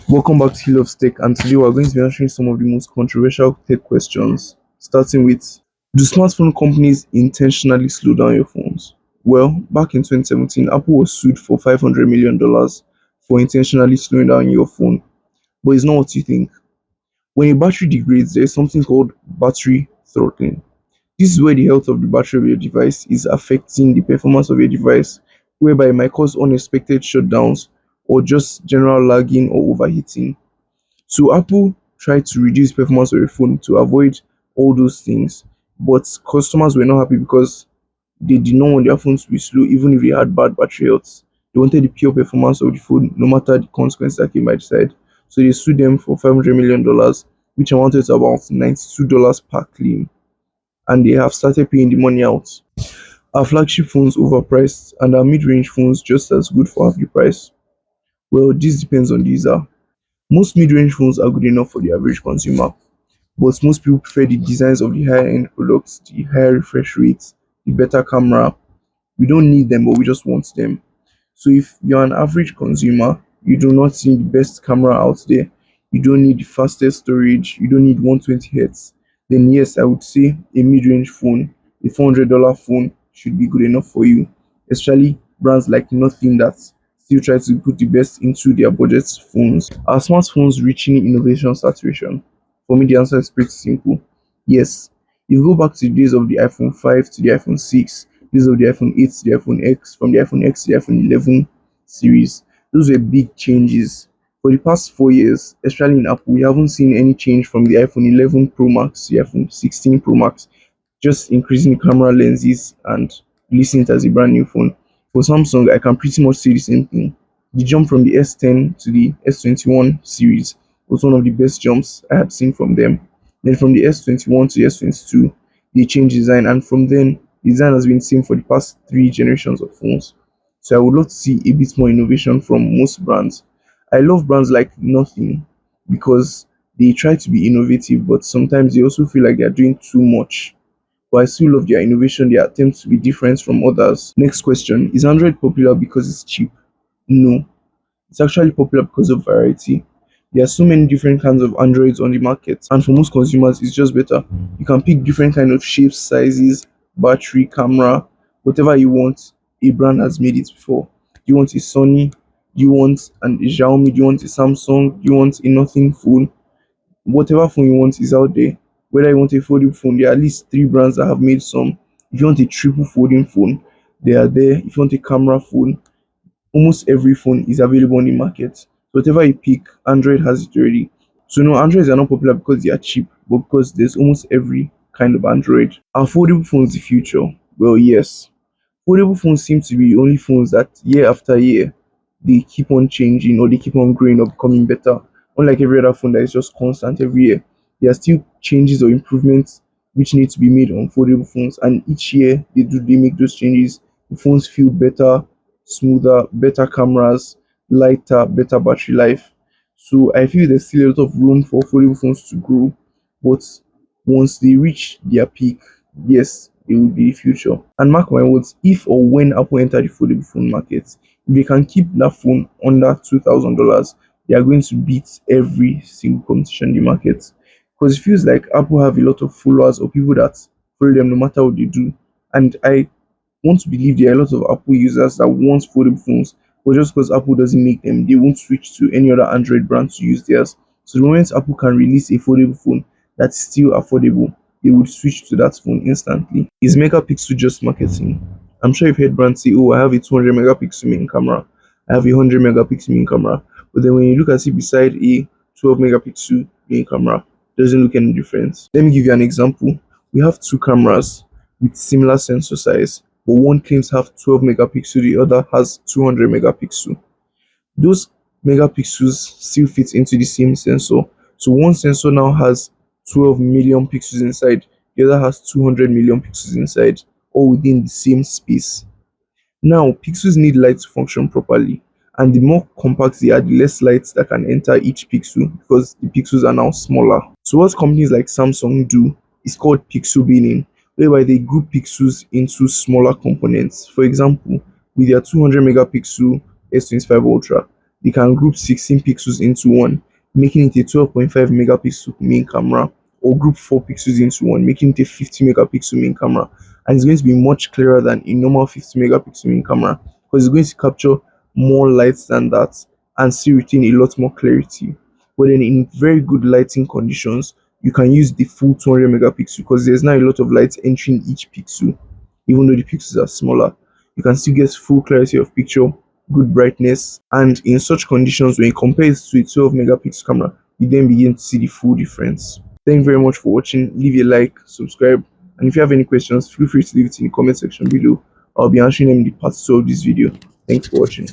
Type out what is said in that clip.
Welcome back to HeLovesTech, and today we're going to be answering some of the most controversial tech questions. Starting with, do smartphone companies intentionally slow down your phones? Well, back in 2017, Apple was sued for $500 million for intentionally slowing down your phone. But it's not what you think. When a battery degrades, there is something called battery throttling. This is where the health of the battery of your device is affecting the performance of your device, whereby it might cause unexpected shutdowns or just general lagging or overheating. So Apple tried to reduce performance of your phone to avoid all those things, but customers were not happy because they did not want their phones to be slow even if they had bad battery health. They wanted the pure performance of the phone no matter the consequences that came by the side. So they sued them for $500 million, which amounted to about $92 per claim, and they have started paying the money out. Our flagship phones overpriced and our mid-range phones just as good for half the price? Well, this depends on the user. Most mid-range phones are good enough for the average consumer, but most people prefer the designs of the higher end products, the higher refresh rates, the better camera. We don't need them, but we just want them. So if you're an average consumer, you do not see the best camera out there, you don't need the fastest storage, you don't need 120 Hz, then yes, I would say a mid-range phone, a $400 phone should be good enough for you. Especially brands like Nothing that still try to put the best into their budget phones. Are smartphones reaching innovation saturation? For me, the answer is pretty simple. Yes. If you go back to the days of the iPhone 5 to the iPhone 6, days of the iPhone 8 to the iPhone X, from the iPhone X to the iPhone 11 series, those were big changes. For the past 4 years, especially in Apple, we haven't seen any change from the iPhone 11 Pro Max to the iPhone 16 Pro Max, just increasing the camera lenses and releasing it as a brand new phone. For Samsung, I can pretty much say the same thing. The jump from the S10 to the S21 series was one of the best jumps I had seen from them. Then from the S21 to the S22, they changed design, and from then, the design has been the same for the past three generations of phones. So I would love to see a bit more innovation from most brands. I love brands like Nothing because they try to be innovative, but sometimes they also feel like they are doing too much. But I still love their innovation, their attempts to be different from others. Next question, is Android popular because it's cheap? No, it's actually popular because of variety. There are so many different kinds of Androids on the market, and for most consumers, it's just better. You can pick different kind of shapes, sizes, battery, camera, whatever you want. A brand has made it before. Do you want a Sony? Do you want a Xiaomi? Do you want a Samsung? Do you want a Nothing phone? Whatever phone you want is out there. Whether you want a folding phone, there are at least three brands that have made some. If you want a triple folding phone, they are there. If you want a camera phone, almost every phone is available on the market. So whatever you pick, Android has it already. So no, Androids are not popular because they are cheap, but because there's almost every kind of Android. Are foldable phones the future? Well, yes. Foldable phones seem to be the only phones that year after year they keep on changing or they keep on growing or becoming better. Unlike every other phone that is just constant every year, there are still changes or improvements which need to be made on foldable phones, and each year they make those changes. The phones feel better, smoother, better cameras, lighter, better battery life. So I feel there's still a lot of room for foldable phones to grow, but once they reach their peak, yes, it will be the future. And mark my words, if or when Apple enter the foldable phone market, if they can keep that phone under $2,000, they are going to beat every single competition in the market. Because it feels like Apple have a lot of followers or people that follow them no matter what they do. And I want to believe there are a lot of Apple users that want foldable phones, but just because Apple doesn't make them, they won't switch to any other Android brand to use theirs. So the moment Apple can release a foldable phone that's still affordable, they would switch to that phone instantly. Is megapixel just marketing? I'm sure you've heard brands say, "Oh, I have a 200 megapixel main camera, I have a 100 megapixel main camera," but then when you look at it beside a 12 megapixel main camera, it doesn't look any different. Let me give you an example. We have two cameras with similar sensor size, but one claims have 12 megapixel, the other has 200 megapixel. Those megapixels still fit into the same sensor. So one sensor now has 12 million pixels inside, the other has 200 million pixels inside, all within the same space. Now, pixels need light to function properly, and the more compact they are, the less light that can enter each pixel because the pixels are now smaller. So, what companies like Samsung do is called pixel binning, whereby they group pixels into smaller components. For example, with their 200 megapixel S25 Ultra, they can group 16 pixels into one, making it a 12.5 megapixel main camera, or group 4 pixels into one, making it a 50 megapixel main camera. And it's going to be much clearer than a normal 50 megapixel main camera because it's going to capture more light than that and still retain a lot more clarity. But then in very good lighting conditions, you can use the full 200 megapixel because there's now a lot of light entering each pixel. Even though the pixels are smaller, you can still get full clarity of picture, good brightness, and in such conditions, when you compare it to a 12 megapixel camera, you then begin to see the full difference. Thank you very much for watching. Leave a like, subscribe, and if you have any questions, feel free to leave it in the comment section below. I'll be answering them in the part 2 of this video. Thanks for watching.